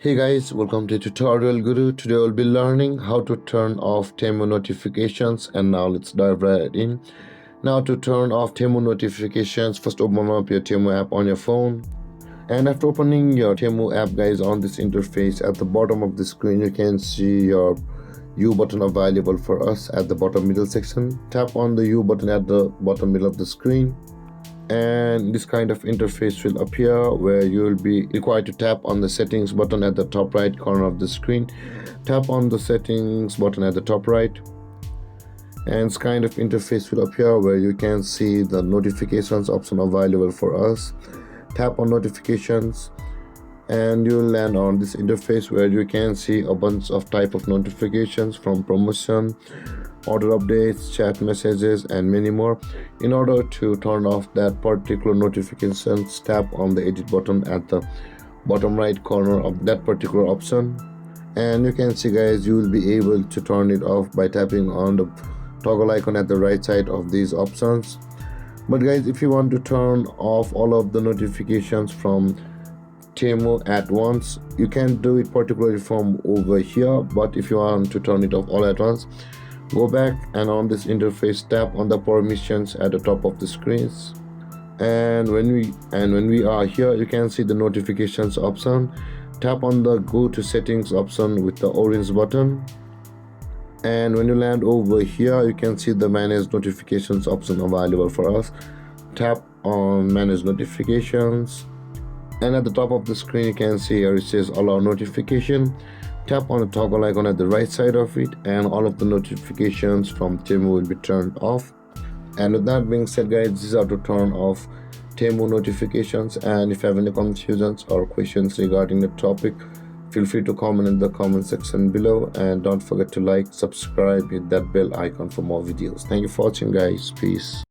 Hey guys, welcome to Tutorial Guru. Today we'll be learning how to turn off Temu notifications, and now let's dive right in. Now to turn off Temu notifications, first open up your Temu app on your phone. And after opening your Temu app guys, on this interface at the bottom of the screen you can see your U button available for us at the bottom middle section. Tap on the U button at the bottom middle of the screen, and this kind of interface will appear where you will be required to tap on the settings button at the top right corner of the screen. Tap on the settings button at the top right, and this kind of interface will appear where you can see the notifications option available for us. Tap on notifications and you'll land on this interface where you can see a bunch of type of notifications from promotion, order updates, chat messages, and many more. In order to turn off that particular notifications, tap on the edit button at the bottom right corner of that particular option, and you can see guys, you will be able to turn it off by tapping on the toggle icon at the right side of these options. But guys, if you want to turn off all of the notifications from Temu at once, you can do it particularly from over here. But if you want to turn it off all at once, go back and on this interface tap on the permissions at the top of the screens, and when we are here, you can see the notifications option. Tap on the go to settings option with the orange button, and when you land over here, you can see the manage notifications option available for us. Tap on manage notifications, and at the top of the screen you can see here it says allow notification. Tap on the toggle icon at the right side of it, and all of the notifications from Temu will be turned off. And with that being said guys, this is how to turn off Temu notifications. And if you have any confusions or questions regarding the topic, feel free to comment in the comment section below, and don't forget to like, subscribe, hit that bell icon for more videos. Thank you for watching guys. Peace.